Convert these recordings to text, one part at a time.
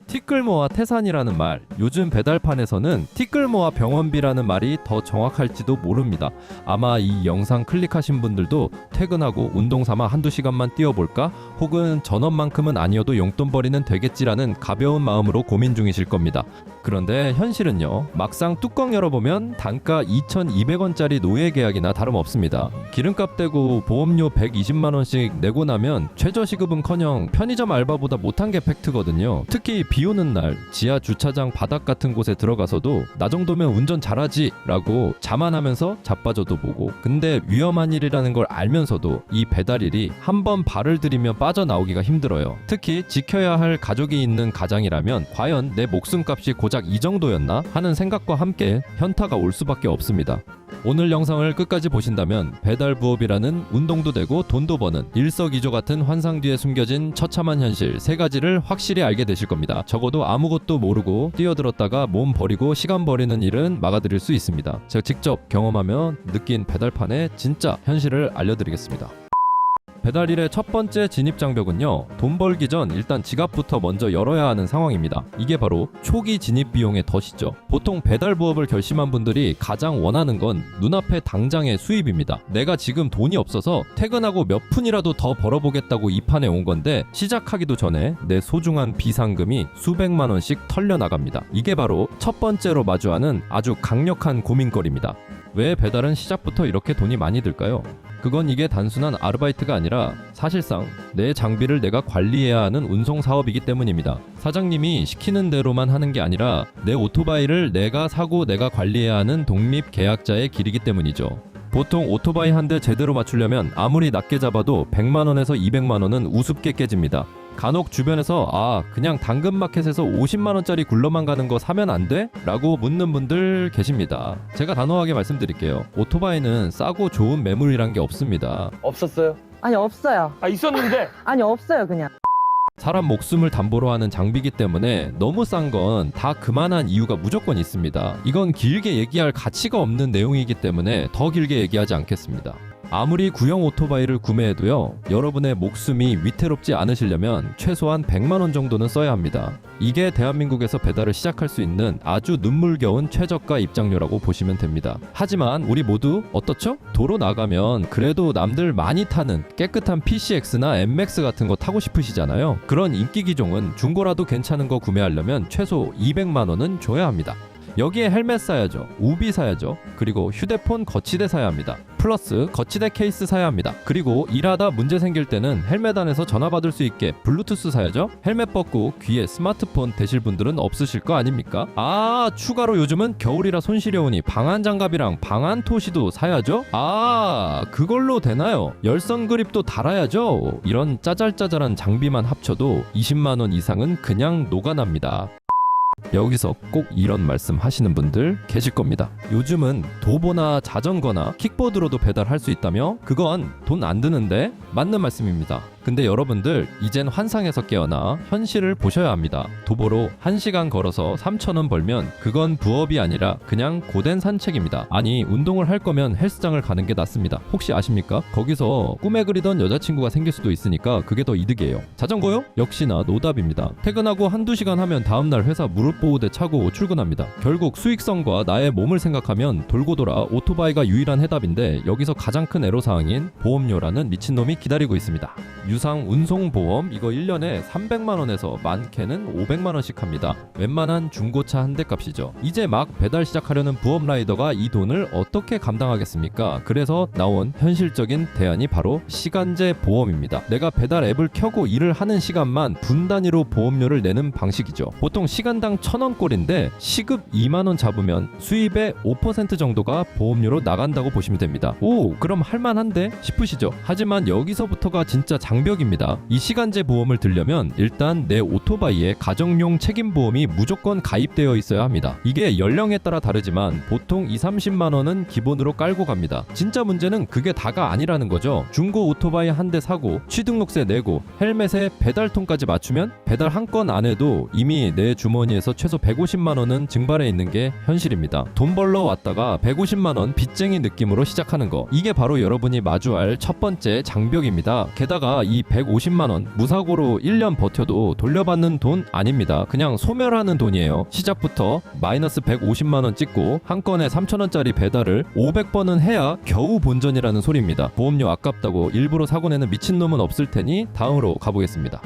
티끌모아 태산이라는 말, 요즘 배달판에서는 티끌모아 병원비라는 말이 더 정확할지도 모릅니다. 아마 이 영상 클릭하신 분들도 퇴근하고 운동 삼아 한두 시간만 뛰어볼까? 혹은 전원만큼은 아니어도 용돈벌이는 되겠지라는 가벼운 마음으로 고민 중이실 겁니다. 그런데 현실은요, 막상 뚜껑 열어보면 단가 2,200원짜리 노예계약이나 다름없습니다. 기름값 떼고 보험료 120만원씩 내고 나면 최저시급은커녕 편의점 알바보다 못한 게 팩트거든요. 특히 비 오는 날 지하 주차장 바닥 같은 곳에 들어가서도 나 정도면 운전 잘하지 라고 자만하면서 자빠져도 보고, 근데 위험한 일이라는 걸 알면서도 이 배달일이 한번 발을 들이면 빠져나오기가 힘들어요. 특히 지켜야 할 가족이 있는 가장이라면 과연 내 목숨값이 고작 이 정도였나 하는 생각과 함께 현타가 올 수밖에 없습니다. 오늘 영상을 끝까지 보신다면 배달 부업이라는 운동도 되고 돈도 버는 일석이조 같은 환상 뒤에 숨겨진 처참한 현실 3가지를 확실히 알게 되실 겁니다. 적어도 아무것도 모르고 뛰어들었다가 몸 버리고 시간 버리는 일은 막아드릴 수 있습니다. 제가 직접 경험하며 느낀 배달판의 진짜 현실을 알려드리겠습니다. 배달일의 첫 번째 진입 장벽은요, 돈 벌기 전 일단 지갑부터 먼저 열어야 하는 상황입니다. 이게 바로 초기 진입 비용의 덫이죠. 보통 배달 부업을 결심한 분들이 가장 원하는 건 눈앞의 당장의 수입입니다. 내가 지금 돈이 없어서 퇴근하고 몇 푼이라도 더 벌어보겠다고 이 판에 온 건데, 시작하기도 전에 내 소중한 비상금이 수백만 원씩 털려나갑니다. 이게 바로 첫 번째로 마주하는 아주 강력한 고민거리입니다. 왜 배달은 시작부터 이렇게 돈이 많이 들까요? 그건 이게 단순한 아르바이트가 아니라 사실상 내 장비를 내가 관리해야 하는 운송 사업이기 때문입니다. 사장님이 시키는 대로만 하는 게 아니라 내 오토바이를 내가 사고 내가 관리해야 하는 독립 계약자의 길이기 때문이죠. 보통 오토바이 한 대 제대로 맞추려면 아무리 낮게 잡아도 100만 원에서 200만 원은 우습게 깨집니다. 간혹 주변에서 그냥 당근마켓에서 50만 원짜리 굴러만 가는 거 사면 안 돼? 라고 묻는 분들 계십니다. 제가 단호하게 말씀드릴게요. 오토바이는 싸고 좋은 매물이란 게 없습니다. 없었어요? 아니 없어요. 있었는데. 아니 없어요 그냥. 사람 목숨을 담보로 하는 장비이기 때문에 너무 싼 건 다 그만한 이유가 무조건 있습니다. 이건 길게 얘기할 가치가 없는 내용이기 때문에 더 길게 얘기하지 않겠습니다. 아무리 구형 오토바이를 구매해도요, 여러분의 목숨이 위태롭지 않으시려면 최소한 100만 원 정도는 써야 합니다. 이게 대한민국에서 배달을 시작할 수 있는 아주 눈물겨운 최저가 입장료라고 보시면 됩니다. 하지만 우리 모두 어떻죠? 도로 나가면 그래도 남들 많이 타는 깨끗한 PCX나 MX 같은 거 타고 싶으시잖아요. 그런 인기 기종은 중고라도 괜찮은 거 구매하려면 최소 200만 원은 줘야 합니다. 여기에 헬멧 사야죠, 우비 사야죠, 그리고 휴대폰 거치대 사야 합니다. 플러스 거치대 케이스 사야 합니다. 그리고 일하다 문제 생길 때는 헬멧 안에서 전화 받을 수 있게 블루투스 사야죠. 헬멧 벗고 귀에 스마트폰 대실 분들은 없으실 거 아닙니까? 추가로 요즘은 겨울이라 손 시려우니 방한 장갑이랑 방한 토시도 사야죠. 그걸로 되나요? 열선 그립도 달아야죠. 이런 짜잘짜잘한 장비만 합쳐도 20만 원 이상은 그냥 녹아납니다. 여기서 꼭 이런 말씀 하시는 분들 계실 겁니다. 요즘은 도보나 자전거나 킥보드로도 배달할 수 있다며? 그건 돈 안 드는데? 맞는 말씀입니다. 근데 여러분들 이젠 환상에서 깨어나 현실을 보셔야 합니다. 도보로 1시간 걸어서 3,000원 벌면 그건 부업이 아니라 그냥 고된 산책입니다. 아니, 운동을 할 거면 헬스장을 가는 게 낫습니다. 혹시 아십니까? 거기서 꿈에 그리던 여자친구가 생길 수도 있으니까 그게 더 이득이에요. 자전거요? 역시나 노답입니다. 퇴근하고 한두 시간 하면 다음날 회사 무릎 보호대 차고 출근합니다. 결국 수익성과 나의 몸을 생각하면 돌고 돌아 오토바이가 유일한 해답인데, 여기서 가장 큰 애로사항인 보험료라는 미친놈이 기다리고 있습니다. 유상 운송보험 이거 1년에 300만 원에서 많게는 500만 원씩 합니다. 웬만한 중고차 한 대 값이죠. 이제 막 배달 시작하려는 부업 라이더가 이 돈을 어떻게 감당하겠습니까? 그래서 나온 현실적인 대안이 바로 시간제 보험입니다. 내가 배달 앱을 켜고 일을 하는 시간만 분 단위로 보험료를 내는 방식이죠. 보통 시간당 1,000원 꼴인데 시급 2만 원 잡으면 수입의 5% 정도가 보험료로 나간다고 보시면 됩니다. 그럼 할만한데 싶으시죠? 하지만 여기서부터가 진짜 장벽입니다. 이 시간제 보험을 들려면 일단 내 오토바이에 가정용 책임보험이 무조건 가입되어 있어야 합니다. 이게 연령에 따라 다르지만 보통 20-30만 원은 기본으로 깔고 갑니다. 진짜 문제는 그게 다가 아니라는 거죠. 중고 오토바이 한 대 사고 취등록세 내고 헬멧에 배달통까지 맞추면 배달 한 건 안 해도 이미 내 주머니에서 최소 150만 원은 증발해 있는 게 현실입니다. 돈 벌러 왔다가 150만 원 빚쟁이 느낌으로 시작하는 거, 이게 바로 여러분이 마주할 첫 번째 장벽입니다. 게다가 이 150만 원 무사고로 1년 버텨도 돌려받는 돈 아닙니다. 그냥 소멸하는 돈이에요. 시작부터 마이너스 150만 원 찍고 한 건에 3,000원짜리 배달을 500번은 해야 겨우 본전이라는 소리입니다. 보험료 아깝다고 일부러 사고 내는 미친놈은 없을 테니 다음으로 가보겠습니다.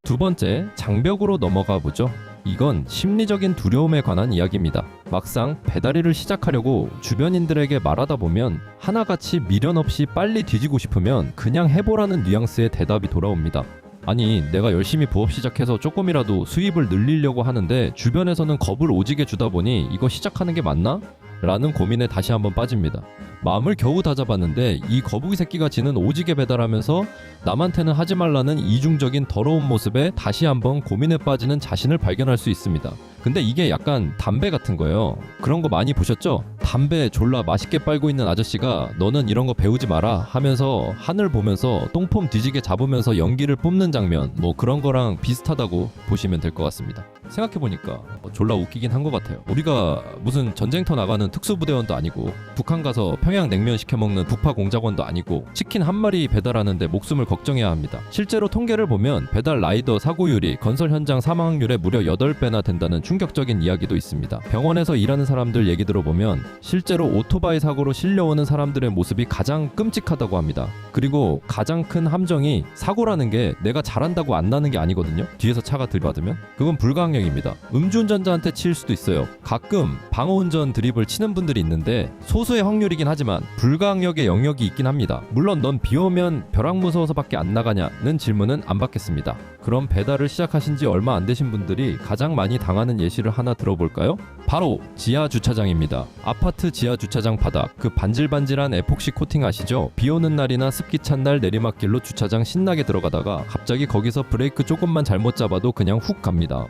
두 번째, 장벽으로 넘어가 보죠. 이건 심리적인 두려움에 관한 이야기입니다. 막상 배달일을 시작하려고 주변인들에게 말하다 보면 하나같이 미련 없이 빨리 뒤지고 싶으면 그냥 해보라는 뉘앙스의 대답이 돌아옵니다. 아니, 내가 열심히 부업 시작해서 조금이라도 수입을 늘리려고 하는데 주변에서는 겁을 오지게 주다 보니 이거 시작하는 게 맞나? 라는 고민에 다시 한번 빠집니다. 마음을 겨우 다잡았는데 이 거북이 새끼가 지는 오지게 배달하면서 남한테는 하지 말라는 이중적인 더러운 모습에 다시 한번 고민에 빠지는 자신을 발견할 수 있습니다. 근데 이게 약간 담배 같은 거예요. 그런 거 많이 보셨죠? 담배 졸라 맛있게 빨고 있는 아저씨가 너는 이런 거 배우지 마라 하면서 하늘 보면서 똥폼 뒤지게 잡으면서 연기를 뿜는 장면, 뭐 그런 거랑 비슷하다고 보시면 될 것 같습니다. 생각해보니까 졸라 웃기긴 한 것 같아요. 우리가 무슨 전쟁터 나가는 특수부대원도 아니고 북한 가서 평양 냉면 시켜먹는 북파 공작원도 아니고 치킨 한 마리 배달하는데 목숨을 걱정해야 합니다. 실제로 통계를 보면 배달 라이더 사고율이 건설 현장 사망률의 무려 8배나 된다는 충격적인 이야기도 있습니다. 병원에서 일하는 사람들 얘기 들어보면 실제로 오토바이 사고로 실려오는 사람들의 모습이 가장 끔찍하다고 합니다. 그리고 가장 큰 함정이 사고라는 게 내가 잘한다고 안 나는 게 아니거든요. 뒤에서 차가 들이받으면 그건 불가항력입니다. 음주운전자한테 치일 수도 있어요. 가끔 방어운전 드립을 치는 분들이 있는데 소수의 확률이긴 하지만 불가항력의 영역이 있긴 합니다. 물론 넌 비 오면 벼락 무서워서밖에 안 나가냐는 질문은 안 받겠습니다. 그럼 배달을 시작하신 지 얼마 안 되신 분들이 가장 많이 당하는 예시를 하나 들어볼까요? 바로 지하 주차장입니다. 아파트 지하 주차장 바닥, 그 반질반질한 에폭시 코팅 아시죠? 비 오는 날이나 습기 찬 날 내리막길로 주차장 신나게 들어가다가 갑자기 거기서 브레이크 조금만 잘못 잡아도 그냥 훅 갑니다.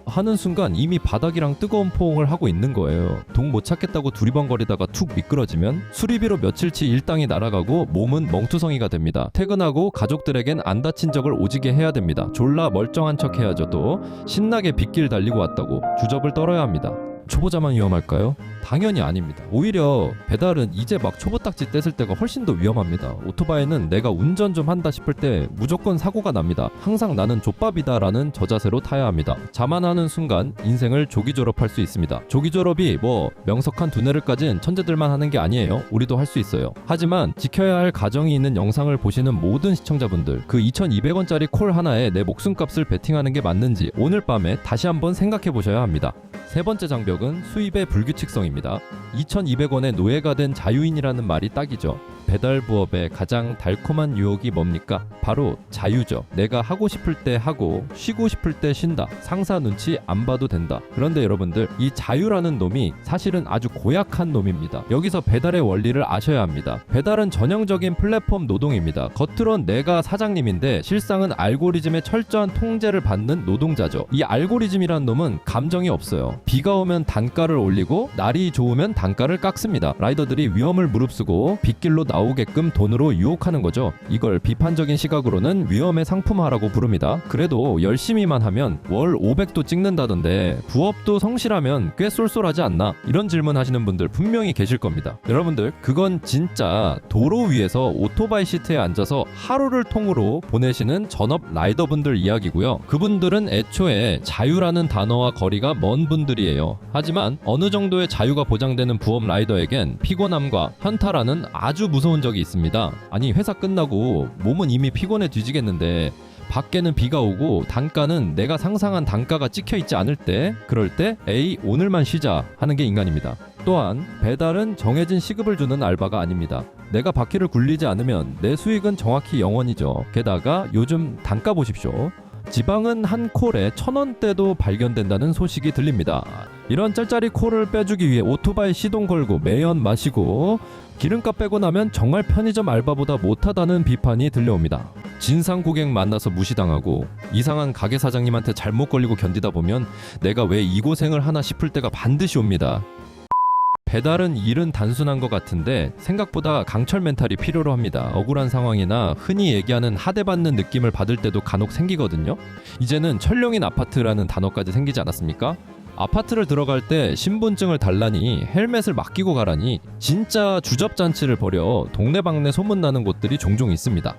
하는 순간 이미 바닥이랑 뜨거운 포옹을 하고 있는 거예요. 동 못 찾겠다고 두리번거리다가 툭 미끄러지면 수리비로 며칠치 일당이 날아가고 몸은 멍투성이가 됩니다. 퇴근하고 가족들에겐 안 다친 적을 오지게 해야 됩니다. 졸라 멀쩡한 척 해야죠. 또 신나게 빗길 달리고 왔다고 주접을 떨어야 합니다. 초보자만 위험할까요? 당연히 아닙니다. 오히려 배달은 이제 막 초보딱지 뗐을 때가 훨씬 더 위험합니다. 오토바이는 내가 운전 좀 한다 싶을 때 무조건 사고가 납니다. 항상 나는 족밥이다 라는 저자세로 타야 합니다. 자만하는 순간 인생을 조기 졸업할 수 있습니다. 조기 졸업이 뭐 명석한 두뇌를 가진 천재들만 하는 게 아니에요. 우리도 할 수 있어요. 하지만 지켜야 할 가정이 있는 영상을 보시는 모든 시청자분들, 그 2,200원짜리 콜 하나에 내 목숨값을 베팅하는 게 맞는지 오늘 밤에 다시 한번 생각해 보셔야 합니다. 세 번째 장벽은 수입의 불규칙성입니다. 2,200원에 노예가 된 자유인이라는 말이 딱이죠. 배달 부업의 가장 달콤한 유혹이 뭡니까? 바로 자유죠. 내가 하고 싶을 때 하고 쉬고 싶을 때 쉰다. 상사 눈치 안 봐도 된다. 그런데 여러분들, 이 자유라는 놈이 사실은 아주 고약한 놈입니다. 여기서 배달의 원리를 아셔야 합니다. 배달은 전형적인 플랫폼 노동입니다. 겉으론 내가 사장님인데 실상은 알고리즘의 철저한 통제를 받는 노동자죠. 이 알고리즘이란 놈은 감정이 없어요. 비가 오면 단가를 올리고 날이 좋으면 단가를 깎습니다. 라이더들이 위험을 무릅쓰고 빗길로 나오게끔 돈으로 유혹하는 거죠. 이걸 비판적인 시각으로는 위험의 상품화라고 부릅니다. 그래도 열심히만 하면 월 500도 찍는다던데 부업도 성실하면 꽤 쏠쏠하지 않나? 이런 질문 하시는 분들 분명히 계실 겁니다. 여러분들, 그건 진짜 도로 위에서 오토바이 시트에 앉아서 하루를 통으로 보내시는 전업 라이더분들 이야기고요. 그분들은 애초에 자유라는 단어와 거리가 먼 분들이에요. 하지만 어느 정도의 자유가 보장되는 부업 라이더에겐 피곤함과 현타라는 아주 무서운 적이 있습니다. 아니, 회사 끝나고 몸은 이미 피곤해 뒤지겠는데 밖에는 비가 오고 단가는 내가 상상한 단가가 찍혀있지 않을 때, 그럴 때 에이 오늘만 쉬자 하는 게 인간입니다. 또한 배달은 정해진 시급을 주는 알바가 아닙니다. 내가 바퀴를 굴리지 않으면 내 수익은 정확히 0원이죠. 게다가 요즘 단가 보십시오. 지방은 한 콜에 1,000원대도 발견된다는 소식이 들립니다. 이런 짤짤이 콜을 빼주기 위해 오토바이 시동 걸고 매연 마시고 기름값 빼고 나면 정말 편의점 알바보다 못하다는 비판이 들려옵니다. 진상 고객 만나서 무시당하고 이상한 가게 사장님한테 잘못 걸리고 견디다 보면 내가 왜 이 고생을 하나 싶을 때가 반드시 옵니다. 배달은 일은 단순한 것 같은데 생각보다 강철 멘탈이 필요로 합니다. 억울한 상황이나 흔히 얘기하는 하대받는 느낌을 받을 때도 간혹 생기거든요. 이제는 철룡인 아파트라는 단어까지 생기지 않았습니까? 아파트를 들어갈 때 신분증을 달라니 헬멧을 맡기고 가라니 진짜 주접잔치를 벌여 동네방네 소문나는 곳들이 종종 있습니다.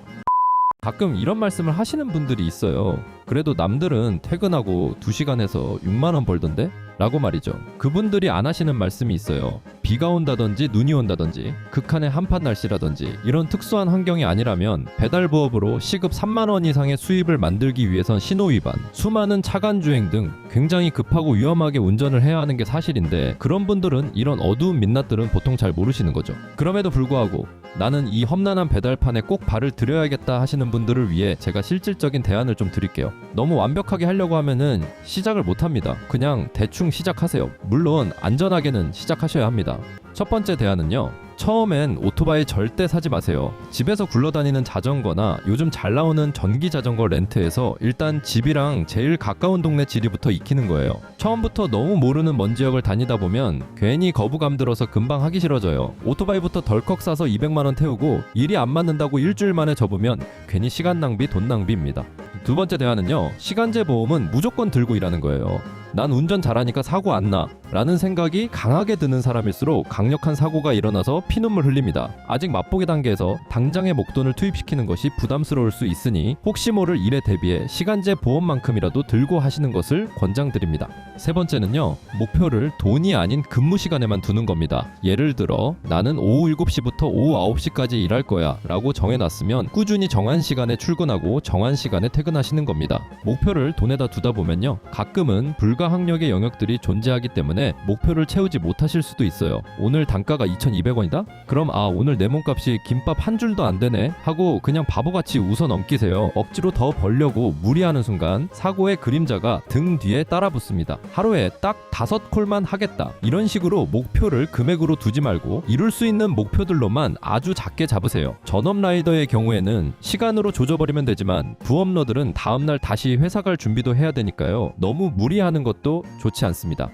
가끔 이런 말씀을 하시는 분들이 있어요. 그래도 남들은 퇴근하고 2시간에서 6만 원 벌던데? 라고 말이죠. 그분들이 안 하시는 말씀이 있어요. 비가 온다든지 눈이 온다든지 극한의 한파 날씨라든지 이런 특수한 환경이 아니라면 배달 부업으로 시급 3만 원 이상의 수입을 만들기 위해선 신호 위반, 수많은 차간 주행 등 굉장히 급하고 위험하게 운전을 해야 하는 게 사실인데, 그런 분들은 이런 어두운 민낯들은 보통 잘 모르시는 거죠. 그럼에도 불구하고 나는 이 험난한 배달판에 꼭 발을 들여야겠다 하시는 분들을 위해 제가 실질적인 대안을 좀 드릴게요. 너무 완벽하게 하려고 하면은 시작을 못 합니다. 그냥 대충 시작하세요. 물론 안전하게는 시작하셔야 합니다. 첫 번째 대안은요, 처음엔 오토바이 절대 사지 마세요. 집에서 굴러다니는 자전거나 요즘 잘 나오는 전기 자전거 렌트에서 일단 집이랑 제일 가까운 동네 지리부터 익히는 거예요. 처음부터 너무 모르는 먼 지역을 다니다 보면 괜히 거부감 들어서 금방 하기 싫어져요. 오토바이부터 덜컥 사서 200만 원 태우고 일이 안 맞는다고 일주일 만에 접으면 괜히 시간 낭비, 돈 낭비입니다. 두 번째 대안은요, 시간제 보험은 무조건 들고 일하는 거예요. 난 운전 잘하니까 사고 안 나 라는 생각이 강하게 드는 사람일수록 강력한 사고가 일어나서 피눈물 흘립니다. 아직 맛보기 단계에서 당장의 목돈을 투입시키는 것이 부담스러울 수 있으니 혹시 모를 일에 대비해 시간제 보험만큼이라도 들고 하시는 것을 권장드립니다. 세 번째는요, 목표를 돈이 아닌 근무 시간에만 두는 겁니다. 예를 들어 나는 오후 7시부터 오후 9시까지 일할 거야 라고 정해놨으면 꾸준히 정한 시간에 출근하고 정한 시간에 퇴근하시는 겁니다. 목표를 돈에다 두다 보면요, 가끔은 불가항력의 영역들이 존재하기 때문에 목표를 채우지 못하실 수도 있어요. 오늘 단가가 2,200원이다? 그럼 오늘 내 몸값이 김밥 한 줄도 안 되네? 하고 그냥 바보같이 웃어 넘기세요. 억지로 더 벌려고 무리하는 순간 사고의 그림자가 등 뒤에 따라붙습니다. 하루에 딱 5콜만 하겠다, 이런 식으로 목표를 금액으로 두지 말고 이룰 수 있는 목표들로만 아주 작게 잡으세요. 전업 라이더의 경우에는 시간으로 조져버리면 되지만 부업러들은 다음날 다시 회사 갈 준비도 해야 되니까요, 너무 무리하는 것도 좋지 않습니다.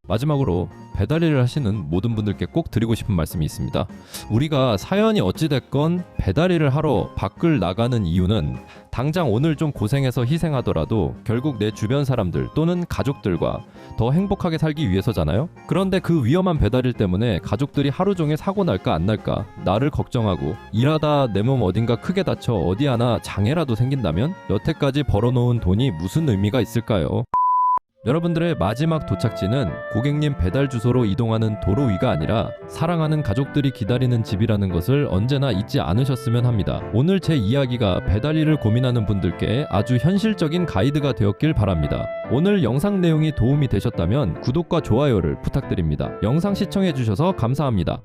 마지막으로 배달 일을 하시는 모든 분들께 꼭 드리고 싶은 말씀이 있습니다. 우리가 사연이 어찌됐건 배달 일을 하러 밖을 나가는 이유는 당장 오늘 좀 고생해서 희생하더라도 결국 내 주변 사람들 또는 가족들과 더 행복하게 살기 위해서잖아요. 그런데 그 위험한 배달일 때문에 가족들이 하루 종일 사고 날까 안 날까 나를 걱정하고, 일하다 내 몸 어딘가 크게 다쳐 어디 하나 장애라도 생긴다면 여태까지 벌어놓은 돈이 무슨 의미가 있을까요? 여러분들의 마지막 도착지는 고객님 배달 주소로 이동하는 도로 위가 아니라 사랑하는 가족들이 기다리는 집이라는 것을 언제나 잊지 않으셨으면 합니다. 오늘 제 이야기가 배달 일을 고민하는 분들께 아주 현실적인 가이드가 되었길 바랍니다. 오늘 영상 내용이 도움이 되셨다면 구독과 좋아요를 부탁드립니다. 영상 시청해주셔서 감사합니다.